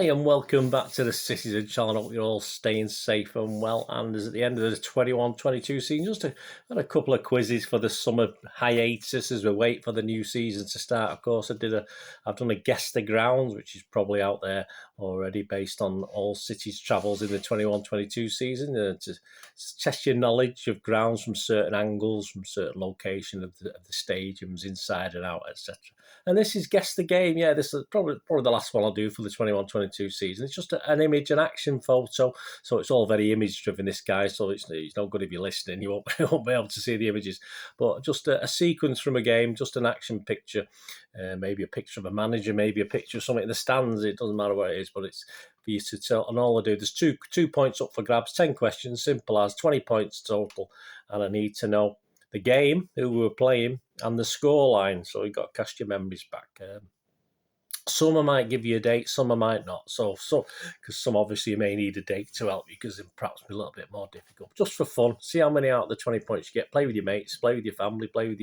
and welcome back to the Citizen channel. I hope you're all staying safe and well. And as at the end of the 21-22 season, just had a couple of quizzes for the summer hiatus as we wait for the new season to start. Of course, I've done a guess the grounds, which is probably out there already, based on all cities' travels in the 21-22 season, to test your knowledge of grounds from certain angles, from certain location of the stadiums, inside and out, etc. And this is Guess the Game. Yeah, this is probably the last one I'll do for the 21-22 season. It's just an image and action photo, so it's all very image-driven, this guy, so it's no good if you're listening. You won't be able to see the images. But just a sequence from a game, just an action picture, maybe a picture of a manager, maybe a picture of something in the stands. It doesn't matter what it is, but it's for you to tell. And all I do, there's two points up for grabs, 10 questions, simple as, 20 points total, and I need to know the game, who we were playing, and the scoreline. So you've got to cast your memories back. Some I might give you a date, some I might not. So because some obviously you may need a date to help you, because it perhaps be a little bit more difficult. Just for fun, see how many out of the 20 points you get. Play with your mates, play with your family, play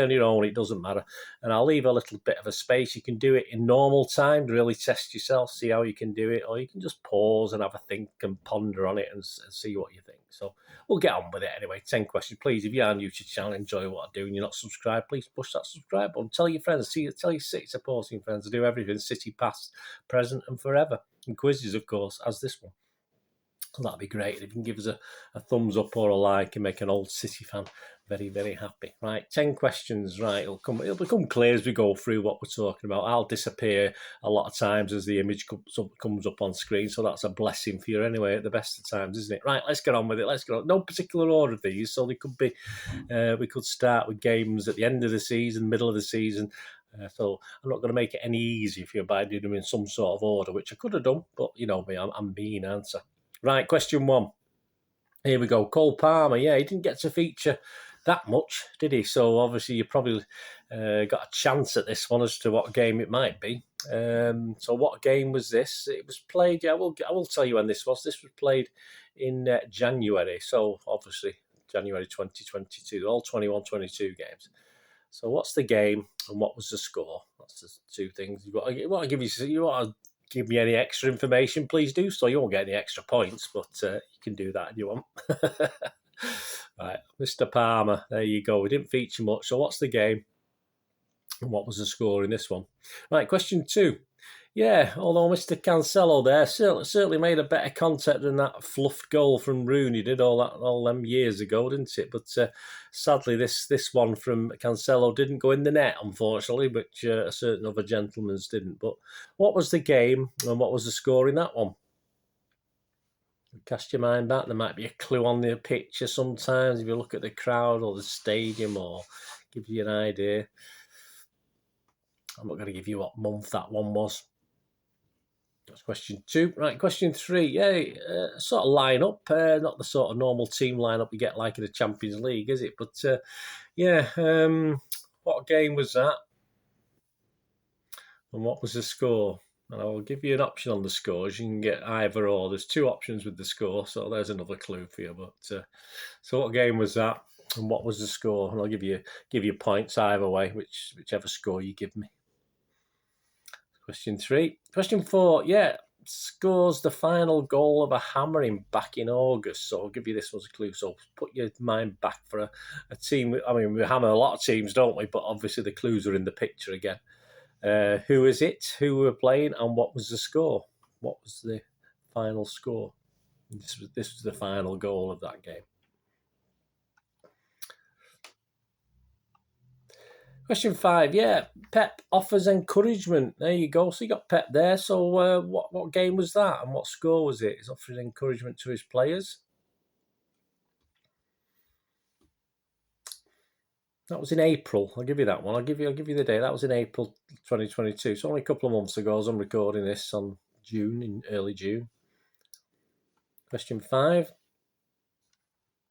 on your own. It doesn't matter. And I'll leave a little bit of a space. You can do it in normal time, really test yourself, see how you can do it, or you can just pause and have a think and ponder on it and see what you think. So we'll get on with it anyway. 10 questions. Please, if you are new to the channel, enjoy what I do, and you're not subscribed, please push that subscribe button. Tell your friends, tell your City supporting friends. I do everything City, past, present, and forever. And quizzes, of course, as this one. So that'd be great. If you can give us a thumbs up or a like and make an old City fan very, very happy. Right, 10 questions. Right, it'll become clear as we go through what we're talking about. I'll disappear a lot of times as the image comes up on screen, so that's a blessing for you anyway at the best of times, isn't it? Right, let's get on with it. Let's go. No particular order of these, so they could be. We could start with games at the end of the season, middle of the season. So I'm not going to make it any easier for you by doing them in some sort of order, which I could have done, but you know me, I'm mean answer. Right, question one. Here we go. Cole Palmer. Yeah, he didn't get to feature that much, did he? So obviously you probably got a chance at this one as to what game it might be. So what game was this? It was played. Yeah, I will tell you when this was. This was played in January. So obviously January 2022. All 21-22 games. So what's the game and what was the score? That's the two things. You want to give me any extra information, please do so. You won't get any extra points, but you can do that if you want. Right, Mr. Palmer, there you go. We didn't feature much. So what's the game and what was the score in this one? Right, question two. Yeah, although Mr. Cancelo there certainly made a better contact than that fluffed goal from Rooney did all them years ago, didn't it? But sadly, this one from Cancelo didn't go in the net, unfortunately, which a certain other gentleman's didn't. But what was the game and what was the score in that one? Cast your mind back. There might be a clue on the picture sometimes if you look at the crowd or the stadium, or give you an idea. I'm not going to give you what month that one was. That's question two. Right, question three. Yeah, sort of line-up. Not the sort of normal team line-up you get like in the Champions League, is it? But, what game was that? And what was the score? And I'll give you an option on the scores. You can get either or. There's two options with the score, so there's another clue for you. But so what game was that? And what was the score? And I'll give you points either way, whichever score you give me. Question three. Question four, yeah, scores the final goal of a hammering back in August. So I'll give you this one as a clue. So put your mind back for a team. I mean, we hammer a lot of teams, don't we? But obviously the clues are in the picture again. Who is it? Who we were playing? And what was the score? What was the final score? This was the final goal of that game. Question five, yeah, Pep offers encouragement. There you go. So you got Pep there. So what game was that and what score was it? He's offering encouragement to his players. That was in April. I'll give you that one. I'll give you the day. That was in April 2022. So only a couple of months ago. As I'm recording this on in early June. Question five.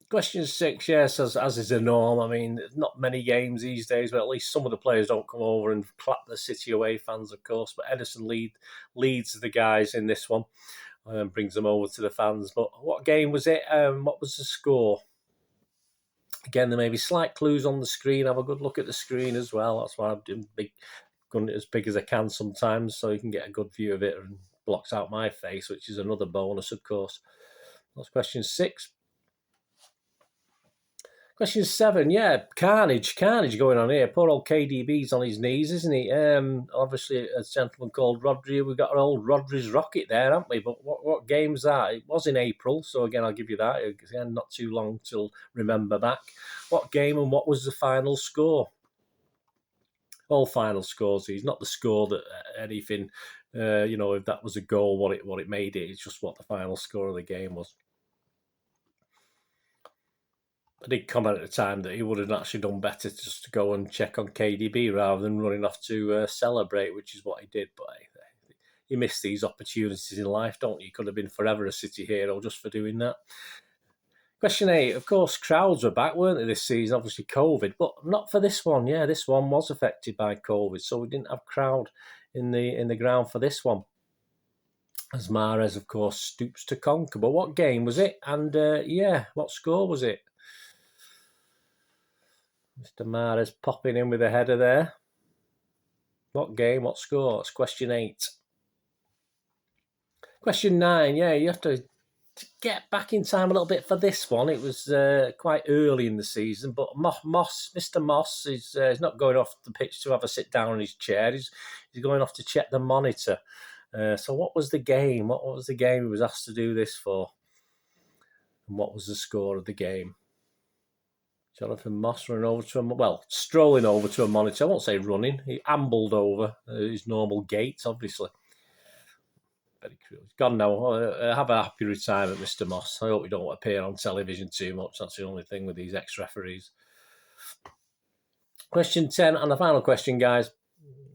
Question six, yes, as is the norm. I mean, not many games these days, but at least some of the players don't come over and clap the City away fans, of course. But Edison leads the guys in this one and brings them over to the fans. But what game was it? What was the score? Again, there may be slight clues on the screen. Have a good look at the screen as well. That's why I'm doing as big as I can sometimes, so you can get a good view of it and blocks out my face, which is another bonus, of course. That's question 6. Question 7, yeah, carnage going on here. Poor old KDB's on his knees, isn't he? Obviously, a gentleman called Rodri. We've got our old Rodri's rocket there, haven't we? But what game's that? It was in April, so again, I'll give you that. Again, not too long till remember back. What game and what was the final score? All final scores. He's not the score that anything, if that was a goal, what it made it. It's just what the final score of the game was. I did comment at the time that he would have actually done better just to go and check on KDB rather than running off to celebrate, which is what he did. But you miss these opportunities in life, don't you? You could have been forever a City hero just for doing that. Question 8, of course, crowds were back, weren't they, this season? Obviously, COVID, but not for this one. Yeah, this one was affected by COVID, so we didn't have crowd in the ground for this one. As Mahrez, of course, stoops to conquer. But what game was it? And what score was it? Mr. Mahrez popping in with a header there. What game? What score? It's question 8. Question 9. Yeah, you have to get back in time a little bit for this one. It was quite early in the season, but Mr. Moss is not going off the pitch to have a sit down in his chair. He's going off to check the monitor. So what was the game? What was the game he was asked to do this for? And what was the score of the game? Jonathan Moss strolling over to a monitor. I won't say running. He ambled over his normal gait, obviously. Very cruel. He's gone now. Have a happy retirement, Mr. Moss. I hope you don't appear on television too much. That's the only thing with these ex-referees. Question 10, and the final question, guys.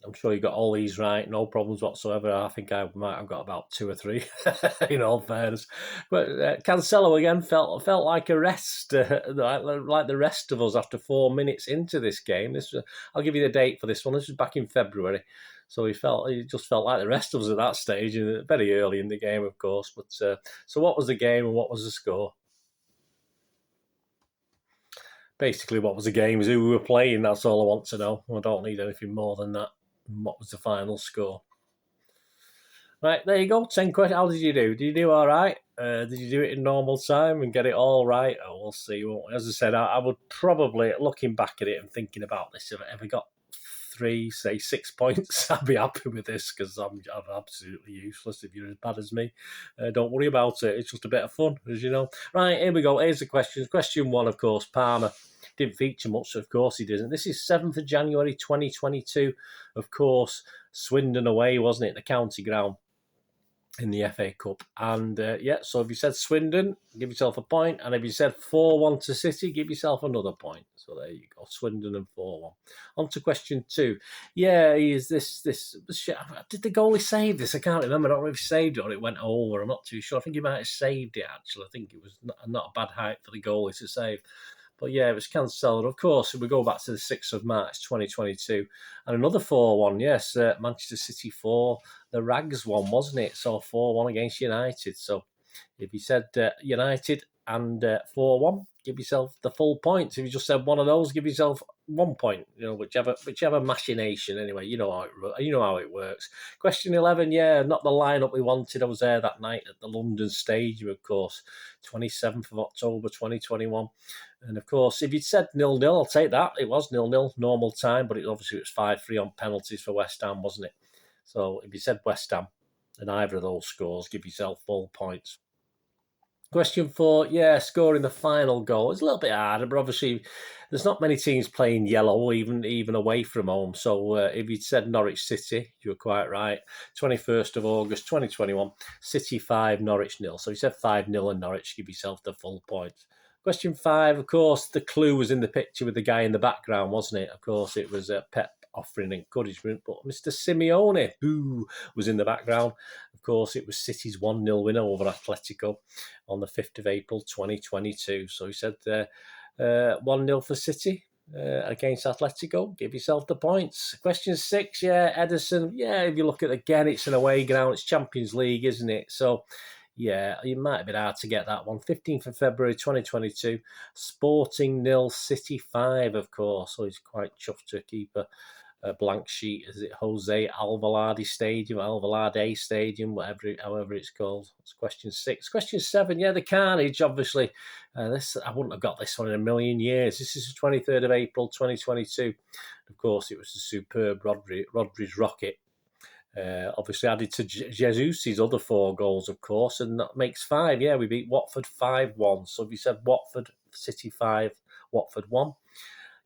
I'm sure you got all these right, no problems whatsoever. I think I might have got about 2 or 3, in all fairness. But Cancelo again felt like a rest, like the rest of us after 4 minutes into this game. I'll give you the date for this one. This was back in February, so he just felt like the rest of us at that stage, very early in the game, of course. But so what was the game and what was the score? Basically, what was the game is who we were playing. That's all I want to know. I don't need anything more than that. What was the final score? Right, there you go. 10 questions. How did you do? Did you do all right? Did you do it in normal time and get it all right? Oh, we'll see. As I said, I would probably, looking back at it and thinking about this, if I ever got 6 points, I'd be happy with this because I'm absolutely useless if you're as bad as me. Don't worry about it. It's just a bit of fun, as you know. Right, here we go. Here's the questions. Question 1, of course, Palmer. Didn't feature much, of course he didn't. This is 7th of January 2022. Of course, Swindon away, wasn't it? The county ground in the FA Cup. And so if you said Swindon, give yourself a point. And if you said 4-1 to City, give yourself another point. So there you go, Swindon and 4-1. On to question 2. Yeah, is this did the goalie save this? I can't remember. I don't know if he saved it or it went over. I'm not too sure. I think he might have saved it, actually. I think it was not a bad height for the goalie to save. But yeah, it was Cancelo. Of course, we go back to the 6th of March 2022. And another 4-1, yes. Manchester City 4, the Rags one, wasn't it? So 4-1 against United. So if you said United and 4-1, give yourself the full points. If you just said one of those, give yourself 1 point. Whichever machination. Anyway, you know how it works. Question 11, yeah, not the lineup we wanted. I was there that night at the London Stadium, of course, 27th of October 2021. And of course, if you'd said 0-0, I'll take that. It was 0-0, normal time, but obviously it was 5-3 on penalties for West Ham, wasn't it? So if you said West Ham and either of those scores, give yourself full points. Question 4, yeah, scoring the final goal. It's a little bit harder, but obviously there's not many teams playing yellow, even away from home. So if you'd said Norwich City, you were quite right. 21st of August 2021, City 5, Norwich 0. So you said 5-0 and Norwich, give yourself the full points. Question 5, of course, the clue was in the picture with the guy in the background, wasn't it? Of course, it was Pep offering encouragement, but Mr. Simeone, was in the background. Of course, it was City's 1-0 win over Atletico on the 5th of April 2022. So he said 1-0 for City against Atletico. Give yourself the points. Question 6, yeah, Ederson. Yeah, if you look at again, it's an away ground. It's Champions League, isn't it? So yeah, it might have been hard to get that one. 15th of February 2022, Sporting 0, City 5, of course. So he's quite chuffed to keep a blank sheet. Is it Jose Alvalade Stadium, however it's called? It's question 6. Question 7, yeah, the carnage, obviously. This I wouldn't have got this one in a million years. This is the 23rd of April 2022. Of course, it was the superb Rodri's rocket. Obviously added to Jesus' other 4 goals, of course, and that makes 5. Yeah, we beat Watford 5-1. So if you said Watford, City 5, Watford 1,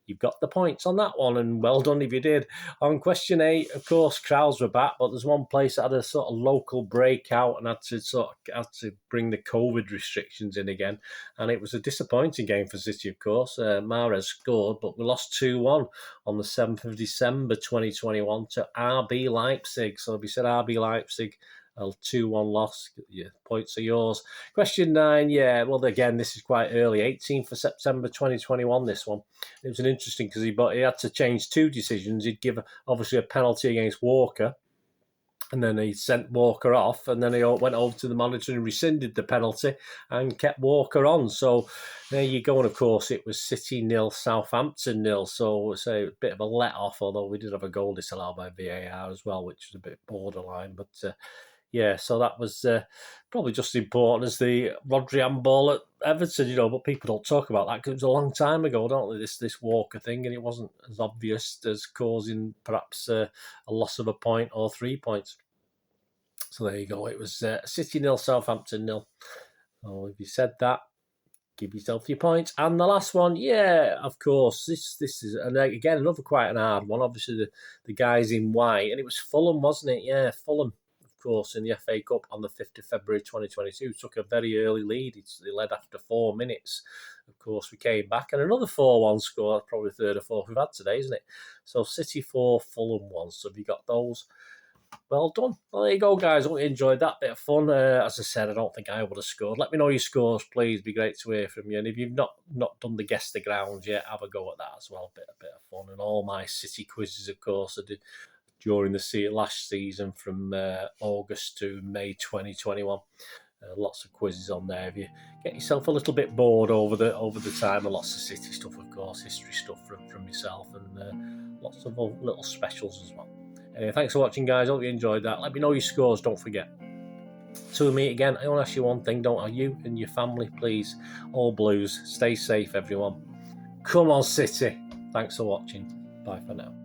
you've got the points on that one, and well done if you did. On question 8, of course, crowds were back, but there's one place that had a sort of local breakout and had to bring the COVID restrictions in again, and it was a disappointing game for City, of course. Mahrez scored, but we lost 2-1 on the 7th of December 2021 to RB Leipzig. So if you said RB Leipzig, a 2-1 loss. Yeah, points are yours. Question 9, yeah, well, again, this is quite early. 18th of September 2021, this one. It was an interesting because he had to change 2 decisions. He'd give, obviously, a penalty against Walker, and then he sent Walker off, and then he went over to the monitor and rescinded the penalty and kept Walker on. So there you go. And, of course, it was City 0, Southampton 0. So it's a bit of a let-off, although we did have a goal disallowed by VAR as well, which was a bit borderline. But yeah, so that was probably just as important as the Rodri handball at Everton, but people don't talk about that because it was a long time ago, don't they, this Walker thing, and it wasn't as obvious as causing perhaps a loss of a point or 3 points. So there you go. It was City 0, Southampton 0. So if you said that, give yourself your points. And the last one, yeah, of course, this is, and again, another quite an hard one. Obviously, the guys in white, and it was Fulham, wasn't it? Yeah, Fulham. Of course, in the FA Cup on the 5th of February 2022, took a very early lead. They led after 4 minutes. Of course, we came back, and another 4-1 score, probably 3rd or 4th we've had today, isn't it? So City 4, Fulham 1. So have you got those? Well done. Well, there you go, guys. Hope you enjoyed that bit of fun. As I said, I don't think I would have scored. Let me know your scores, please. It'd be great to hear from you. And if you've not done the Guess the Ground yet, have a go at that as well. A bit of fun. And all my City quizzes, of course, I did during the last season from August to May 2021. Lots of quizzes on there. If you get yourself a little bit bored over the time, and lots of City stuff, of course, history stuff from myself, and lots of little specials as well. Anyway, thanks for watching, guys. Hope you enjoyed that. Let me know your scores, don't forget. Till we meet again, I want to ask you one thing, don't I? You and your family, please. All Blues. Stay safe, everyone. Come on, City. Thanks for watching. Bye for now.